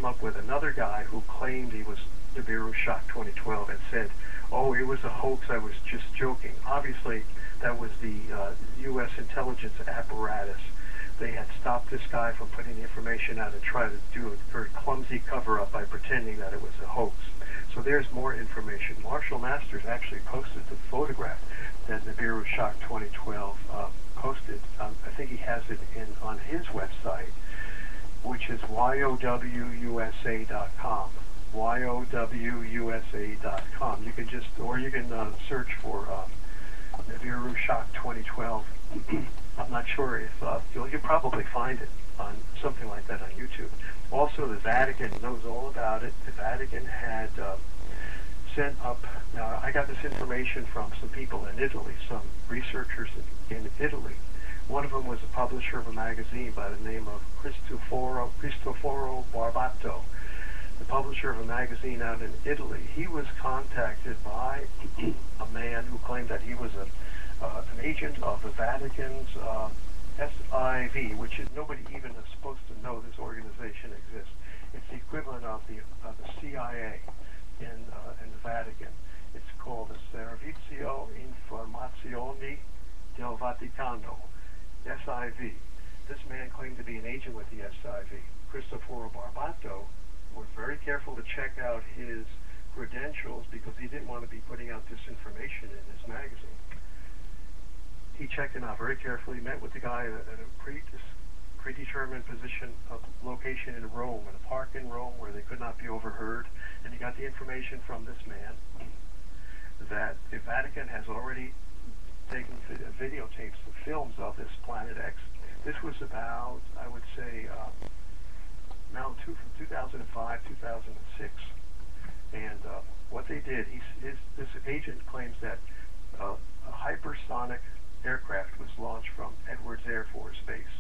came up with another guy who claimed he was Nibiru Shock 2012 and said, oh, it was a hoax, I was just joking. Obviously, that was the U.S. intelligence apparatus. They had stopped this guy from putting the information out and tried to do a very clumsy cover-up by pretending that it was a hoax. So there's more information. Marshall Masters actually posted the photograph that Nibiru Shock 2012 posted. I think he has it on his website, which is yowusa.com. yowusa.com. You can just, or you can search for Nibiru Shock 2012. I'm not sure if you'll probably find it on something like that on YouTube. Also, the Vatican knows all about it. The Vatican had sent up. Now, I got this information from some people in Italy, some researchers in Italy. One of them was a publisher of a magazine by the name of Cristoforo Barbato, the publisher of a magazine out in Italy. He was contacted by a man who claimed that he was an agent of the Vatican's SIV, which is, nobody even is supposed to know this organization exists. It's the equivalent of the CIA in the Vatican. It's called the Servizio Informazioni del Vaticano, SIV. This man claimed to be an agent with the SIV. Cristoforo Barbato was very careful to check out his credentials because he didn't want to be putting out this information in his magazine. He checked him out very carefully, met with the guy at a predetermined location in Rome, in a park in Rome where they could not be overheard, and he got the information from this man that the Vatican has already taken videotapes, the films of this Planet X. This was about, I would say, now from 2005, 2006. And what they did, this agent claims that a hypersonic aircraft was launched from Edwards Air Force Base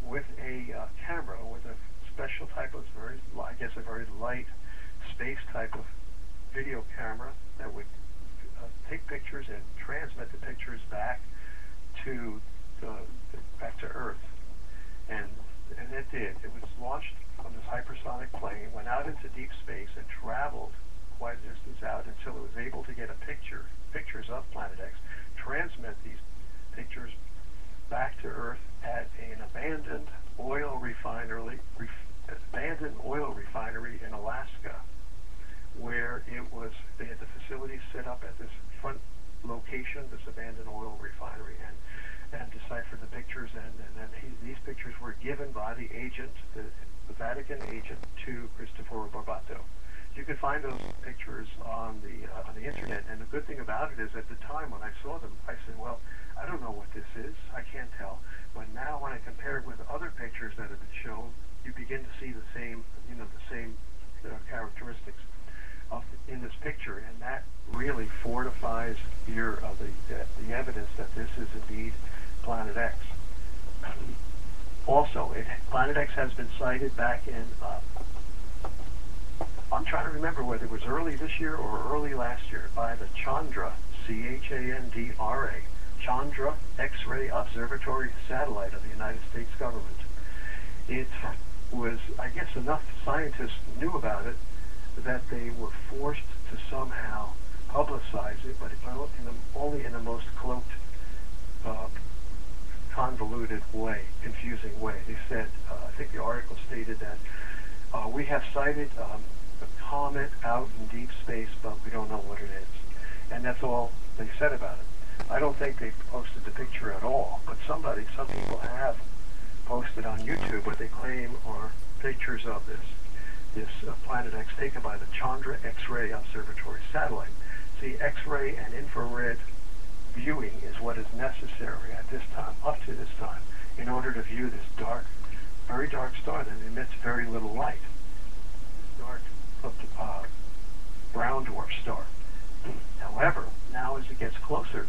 with a camera, with a special type of a very light space type of video camera that would take pictures and transmit the pictures back to Earth. And it did. It was launched from this hypersonic plane, went out into deep space, and traveled quite a distance out until it was able to get pictures of Planet X, transmit these pictures back to Earth at an abandoned oil refinery in Alaska, where they had the facility set up at this front location, this abandoned oil refinery, and deciphered the pictures, and then these pictures were given by the agent, the Vatican agent, to Cristoforo Barbato. You can find those pictures on the internet, and the good thing about it is, at the time when I saw them, I said, well, I don't know what this is, I can't tell, but now when I compare it with other pictures that have been shown, you begin to see the same characteristics in this picture, and that really fortifies the evidence that this is indeed Planet X. Also, Planet X has been sighted back in, I'm trying to remember whether it was early this year or early last year, by the Chandra, Chandra, Chandra X-ray Observatory satellite of the United States government. It was, I guess, enough scientists knew about it that they were forced to somehow publicize it, but only in the most cloaked, convoluted way, confusing way. They said, I think the article stated that we have sighted a comet out in deep space, but we don't know what it is. And that's all they said about it. I don't think they posted the picture at all, but some people have posted on YouTube what they claim are pictures of this Planet X taken by the Chandra X-ray Observatory satellite. See, X-ray and infrared viewing is what is necessary at this time, up to this time, in order to view this very dark star that emits very little light. Dark, brown dwarf star. However, now as it gets closer,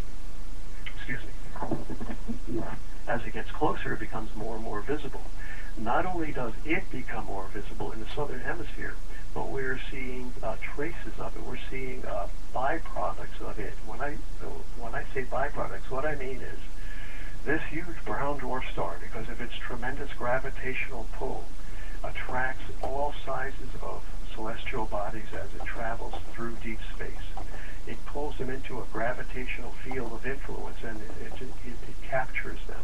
it becomes more and more visible. Not only does it become more visible in the southern hemisphere, but we're seeing traces of it. We're seeing byproducts of it. When I say byproducts, what I mean is this huge brown dwarf star, because of its tremendous gravitational pull, attracts sizes of celestial bodies as it travels through deep space. It pulls them into a gravitational field of influence, and it captures them.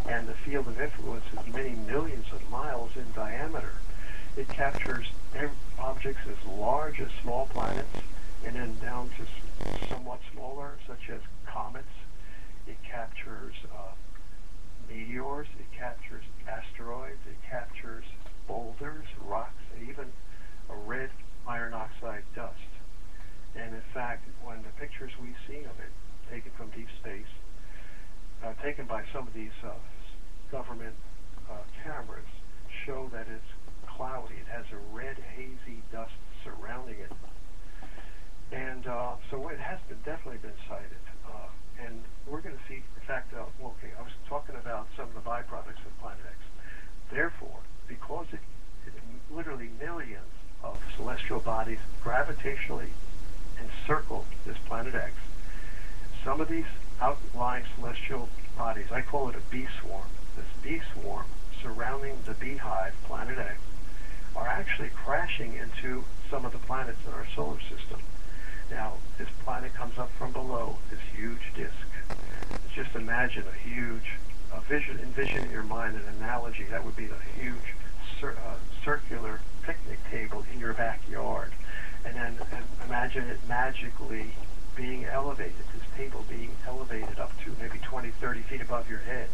And the field of influence is many millions of miles in diameter. It captures objects as large as small planets, and then down to somewhat smaller, such as comets. It captures meteors. It captures asteroids. It captures boulders, rocks, and even a red iron oxide dust. And in fact, when the pictures we've seen of it, taken from deep space, taken by some of these government cameras, show that it's cloudy. It has a red, hazy dust surrounding it. And so it has definitely been sighted. And we're going to see, in fact, okay, I was talking about some of the byproducts of Planet X. Therefore, because it literally millions of celestial bodies gravitationally encircle this Planet X, some of these outlying celestial bodies, I call it a bee swarm, this bee swarm surrounding the beehive, Planet X, are actually crashing into some of the planets in our solar system. Now, this planet comes up from below, this huge disk. Just imagine a huge, envision in your mind an analogy. That would be a huge circular picnic table in your backyard. And then imagine it magically being elevated, this table being elevated up to maybe 20, 30 feet above your head.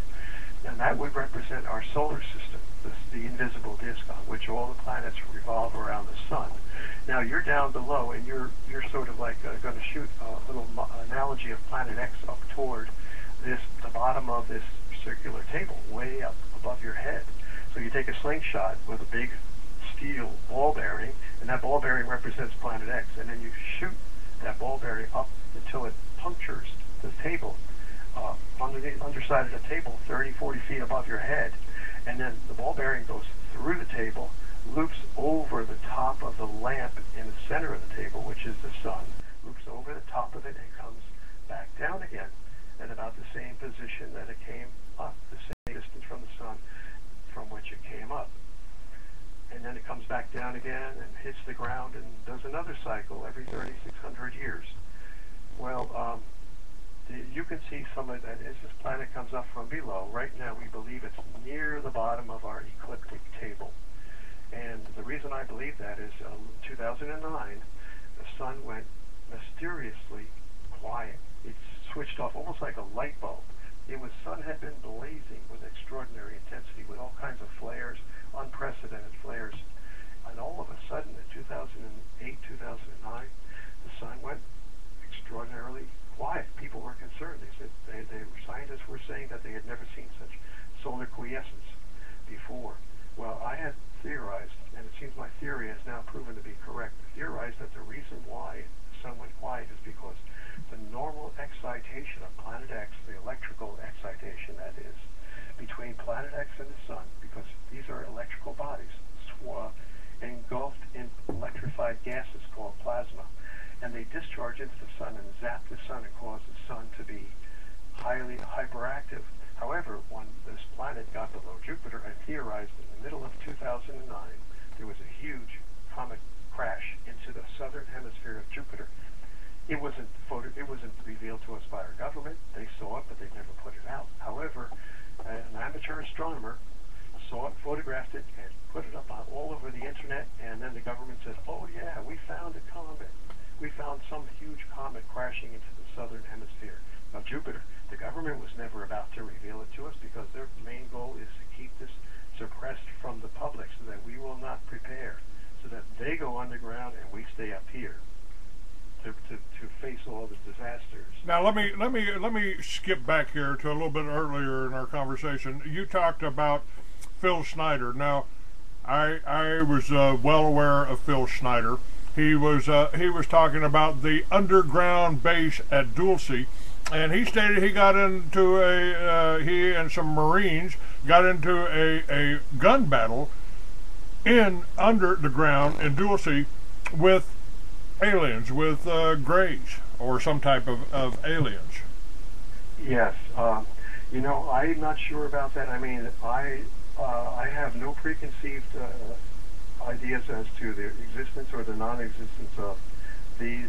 And that would represent our solar system, the invisible disk on which all the planets revolve around the sun. Now you're down below, and you're sort of like going to shoot a little analogy of Planet X up toward the bottom of this circular table, way up above your head. So you take a slingshot with a big steel ball bearing, and that ball bearing represents Planet X, and then you shoot that ball bearing up until it punctures the table, on the underside of the table, 30, 40 feet above your head. And then the ball bearing goes through the table, loops over the top of the lamp in the center of the table, which is the sun, loops over the top of it and comes back down again at about the same position that it came up, the same distance from the sun from which it came up. And then it comes back down again and hits the ground and does another cycle every 3,600 years. Well, you can see some of that as this planet comes up from below. Right now we believe it's near the bottom of our ecliptic table. And the reason I believe that is 2009, the sun went mysteriously quiet. It switched off almost like a light bulb. The sun had been blazing with extraordinary intensity, with all kinds of flares, unprecedented flares. And all of a sudden, in 2008, 2009, the sun went extraordinarily quiet. People were concerned. They said scientists were saying that they had never seen such solar quiescence before. Well, I had theorized, and it seems my theory has now proven to be correct, theorized that the reason why the sun went quiet is because the normal excitation of Planet X, the electrical excitation that is, between Planet X and the sun, because these are electrical bodies engulfed in electrified gases called plasma, and they discharge into the sun and zap the sun and cause the sun to be highly hyperactive. However, when this planet got below Jupiter, I theorized in the middle of 2009, there was a huge comet crash into the southern hemisphere of Jupiter. It wasn't revealed to us by our government. They saw it, but they never put it out. However, an amateur astronomer saw it, photographed it, and put it up all over the internet, and then the government said, oh yeah, we found a comet. We found some huge comet crashing into the southern hemisphere of Jupiter. The government was never about to reveal it to us because their main goal is to keep this suppressed from the public so that we will not prepare, so that they go underground and we stay up here to face all the disasters. Now let me skip back here to a little bit earlier in our conversation. You talked about Phil Schneider. Now I was well aware of Phil Schneider. He was talking about the underground base at Dulce, and he stated he got into he and some Marines got into a gun battle under the ground in Dulce with aliens, with Greys or some type of aliens. Yes, I'm not sure about that. I mean, I have no preconceived idea ideas as to the existence or the non-existence of these